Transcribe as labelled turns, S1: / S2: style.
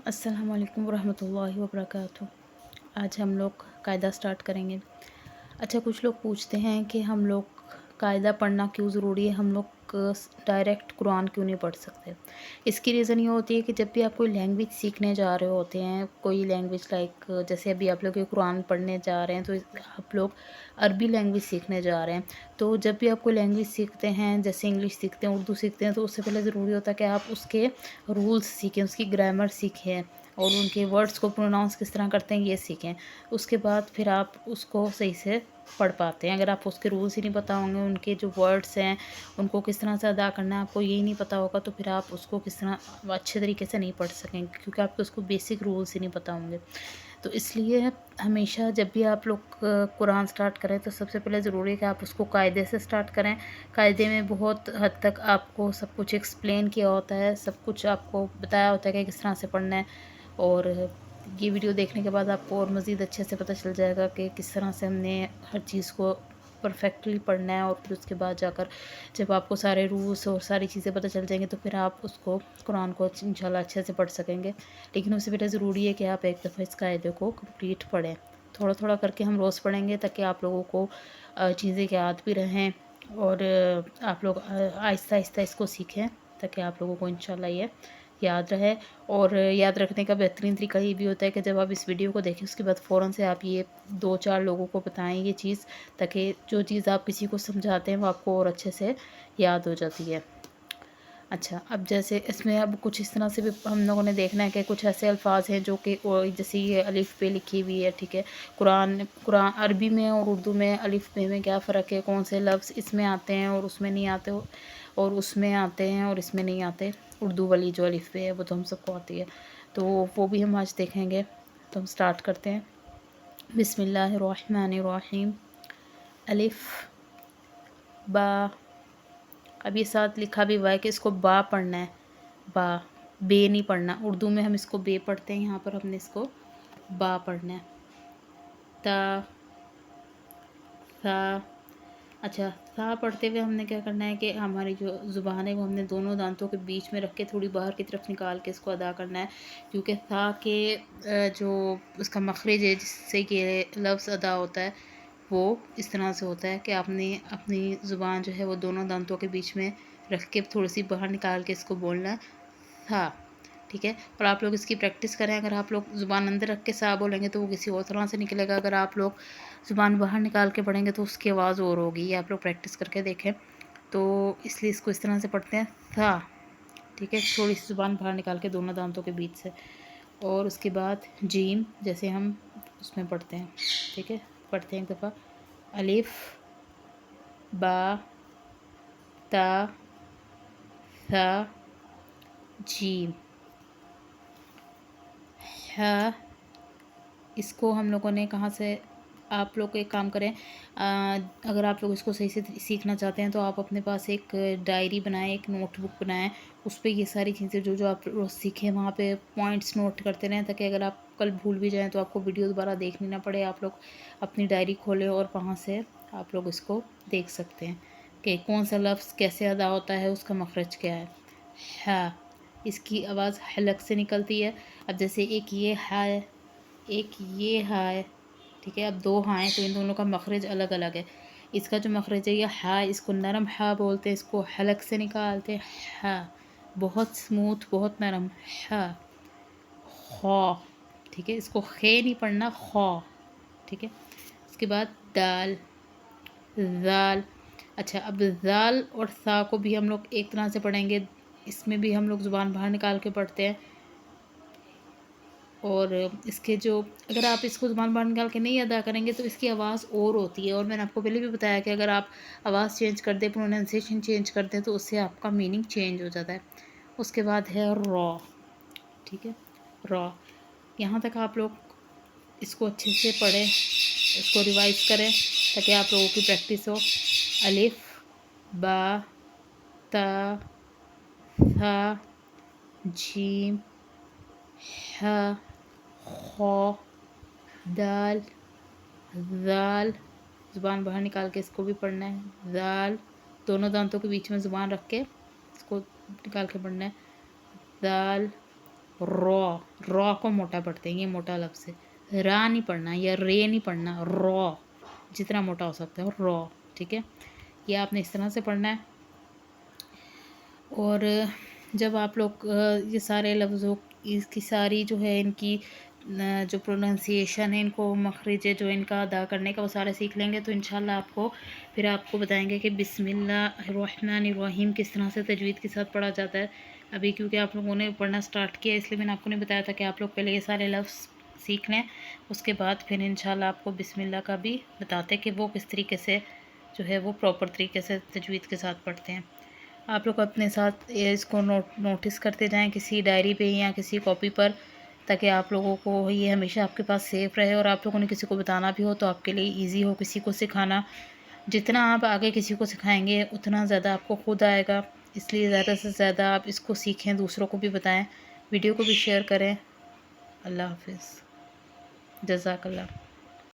S1: अस्सलाम वालेकुम रहमतुल्लाहि व बरकातुहू। आज हम लोग कायदा स्टार्ट करेंगे। अच्छा, कुछ लोग पूछते हैं कि हम लोग कायदा पढ़ना क्यों ज़रूरी है, हम लोग डायरेक्ट कुरान क्यों नहीं पढ़ सकते। इसकी रीज़न ये होती है कि जब भी आप कोई लैंग्वेज सीखने जा रहे होते हैं, कोई लैंग्वेज लाइक जैसे अभी आप लोग ये कुरान पढ़ने जा रहे हैं तो आप लोग अरबी लैंग्वेज सीखने जा रहे हैं। तो जब भी आप कोई लैंग्वेज सीखते हैं, जैसे इंग्लिश सीखते हैं, उर्दू सीखते हैं, तो उससे पहले ज़रूरी होता है कि आप उसके रूल्स सीखें, उसकी ग्रामर सीखें और उनके वर्ड्स को प्रोनाउंस किस तरह करते हैं ये सीखें। उसके बाद फिर आप उसको सही से पढ़ पाते हैं। अगर आप उसके रूल्स ही नहीं पता होंगे, उनके जो वर्ड्स हैं उनको किस तरह से अदा करना है आपको यही नहीं पता होगा, तो फिर आप उसको किस तरह अच्छे तरीके से नहीं पढ़ सकेंगे, क्योंकि आपको उसको बेसिक रूल्स ही नहीं पता होंगे। तो इसलिए हमेशा जब भी आप लोग कुरान स्टार्ट करें तो सबसे पहले ज़रूरी है कि आप उसको कायदे से स्टार्ट करें। कायदे में बहुत हद तक आपको सब कुछ एक्सप्लेन किया होता है, सब कुछ आपको बताया होता है कि किस तरह से पढ़ना है। और ये वीडियो देखने के बाद आपको और मज़ीद अच्छे से पता चल जाएगा कि किस तरह से हमने हर चीज़ को परफेक्टली पढ़ना है। और फिर उसके बाद जाकर जब आपको सारे रूल्स और सारी चीज़ें पता चल जाएंगी तो फिर आप उसको कुरान को इंशाल्लाह अच्छे से पढ़ सकेंगे। लेकिन उससे पहले ज़रूरी है कि आप एक दफ़ा इस कायदे को कंप्लीट पढ़ें। थोड़ा थोड़ा करके हम रोज़ पढ़ेंगे ताकि आप लोगों को चीज़ें याद भी रहें और आप लोग आहिस्ता आहिस्ता इसको सीखें ताकि आप लोगों को इंशाल्लाह ये याद रहे। और याद रखने का बेहतरीन तरीका ये भी होता है कि जब आप इस वीडियो को देखें उसके बाद फ़ौरन से आप ये 2-4 लोगों को बताएं ये चीज़, ताकि जो चीज़ आप किसी को समझाते हैं वो आपको और अच्छे से याद हो जाती है। अच्छा, अब जैसे इसमें अब कुछ इस तरह से भी हम लोगों ने देखना है कि कुछ ऐसे अल्फाज हैं जो कि जैसे ये अलिफ पे लिखी हुई है, ठीक है। कुरान कुरान अरबी में और उर्दू में अलिफ पे में क्या फ़र्क है, कौन से लफ्ज़ इसमें आते हैं और उसमें नहीं आते, और उसमें आते हैं और इसमें नहीं आते। उर्दू वाली जो अलिफ पे है वो तो हम सबको आती है, तो वो भी हम आज देखेंगे। तो हम स्टार्ट करते हैं। बिस्मिल्लाहिर्रहमानिर्रहीम। अलिफ बा। अब ये साथ लिखा भी हुआ है कि इसको बा पढ़ना है, बा, बे नहीं पढ़ना। उर्दू में हम इसको बे पढ़ते हैं, यहाँ पर हमने इसको बा पढ़ना है। ता, सा। अच्छा, सा पढ़ते हुए हमने क्या करना है कि हमारी जो ज़ुबान है वो हमने दोनों दांतों के बीच में रख के थोड़ी बाहर की तरफ निकाल के इसको अदा करना है, क्योंकि सा के जो उसका मखरज है जिससे कि लफ्ज़ अदा होता है वो इस तरह से होता है कि आपने अपनी ज़ुबान जो है वो दोनों दांतों के बीच में रख के थोड़ी सी बाहर निकाल के इसको बोलना है, था। ठीक है। और आप लोग इसकी प्रैक्टिस करें। अगर आप लोग ज़ुबान अंदर रख के सा बोलेंगे तो वो किसी और तरह से निकलेगा, अगर आप लोग ज़ुबान बाहर निकाल के पढ़ेंगे तो उसकी आवाज़ और होगी। ये आप लोग प्रैक्टिस करके देखें। तो इसलिए इसको इस तरह से पढ़ते हैं, था। ठीक है, थोड़ी सी ज़ुबान बाहर निकाल के दोनों दांतों के बीच से। और उसके बाद जीम जैसे हम उसमें पढ़ते हैं। ठीक है, पढ़ते हैं एक दफ़ा। अलिफ बा ता सा जीम हा। इसको हम लोगों ने कहाँ से, आप लोग एक काम करें, अगर आप लोग इसको सही से सीखना चाहते हैं तो आप अपने पास एक डायरी बनाएं, एक नोटबुक बनाएं। उस पर ये सारी चीज़ें जो जो आप रोज़ सीखें वहाँ पे पॉइंट्स नोट करते रहें, ताकि अगर आप कल भूल भी जाएं तो आपको वीडियो दोबारा देखनी ना पड़े। आप लोग अपनी डायरी खोलें और वहाँ से आप लोग इसको देख सकते हैं कि कौन सा लफ्ज़ कैसे अदा होता है, उसका मखरज क्या है। हाँ, इसकी आवाज़ हलक से निकलती है। अब जैसे एक ये है, एक ये है, ठीक है। अब दो हाँ हैं तो इन दोनों का मखरज अलग अलग है। इसका जो मखरज है ये हा, इसको नरम हा बोलते हैं, इसको हलक से निकालते हैं, हा, बहुत स्मूथ, बहुत नरम, हा। खौ, ठीक है, इसको खे नहीं पढ़ना, खौ, ठीक है। उसके बाद दाल, जाल। अच्छा, अब जाल और सा को भी हम लोग एक तरह से पढ़ेंगे, इसमें भी हम लोग ज़ुबान बाहर निकाल के पढ़ते हैं। और इसके जो, अगर आप इसको ज़ुबान बाहर निकाल के नहीं अदा करेंगे तो इसकी आवाज़ और होती है। और मैंने आपको पहले भी बताया कि अगर आप आवाज़ चेंज कर दें, प्रोनाउंसिएशन चेंज कर दें, तो उससे आपका मीनिंग चेंज हो जाता है। उसके बाद है रॉ, ठीक है, रॉ। यहाँ तक आप लोग इसको अच्छे से पढ़ें, इसको रिवाइज करें ताकि आप लोगों की प्रैक्टिस हो। अलिफ बा ता था जीम हा खौ दाल ज़ाल। ज़ुबान बाहर निकाल के इसको भी पढ़ना है, ज़ाल। दोनों दांतों के बीच में ज़ुबान रख के इसको निकाल के पढ़ना है, ज़ाल را کو موٹا پڑھتے ہیں، یہ موٹا لفظ ہے، را نہیں پڑھنا یا رے نہیں پڑھنا، را جتنا موٹا ہو سکتا ہے را، ٹھیک ہے، یہ آپ نے اس طرح سے پڑھنا ہے۔ اور جب آپ لوگ یہ سارے لفظوں اس کی ساری جو ہے ان کی جو پروننسیشن ہے، ان کو مخرج جو ان کا ادا کرنے کا وہ سارے سیکھ لیں گے تو انشاءاللہ پھر آپ کو بتائیں گے کہ بسم اللہ الرحمن الرحیم کس طرح سے تجوید کے ساتھ پڑھا جاتا ہے۔ ابھی کیونکہ آپ لوگوں نے پڑھنا سٹارٹ کیا اس لیے میں نے آپ کو نہیں بتایا تھا کہ آپ لوگ پہلے یہ سارے لفظ سیکھ لیں، اس کے بعد پھر انشاءاللہ آپ کو بسم اللہ کا بھی بتاتے کہ وہ کس طریقے سے جو ہے وہ پراپر طریقے سے تجوید کے ساتھ پڑھتے ہیں۔ آپ لوگ اپنے ساتھ اس کو نوٹس کرتے جائیں کسی ڈائری پہ یا کسی کاپی پر، تاکہ آپ لوگوں کو یہ ہمیشہ آپ کے پاس سیف رہے، اور آپ لوگوں نے کسی کو بتانا بھی ہو تو آپ کے لیے ایزی ہو کسی کو سکھانا۔ جتنا آپ آگے کسی کو سکھائیں گے اتنا زیادہ آپ کو خود آئے گا، اس لیے زیادہ سے زیادہ آپ اس کو سیکھیں، دوسروں کو بھی بتائیں، ویڈیو کو بھی شیئر کریں۔ اللہ حافظ، جزاک اللہ۔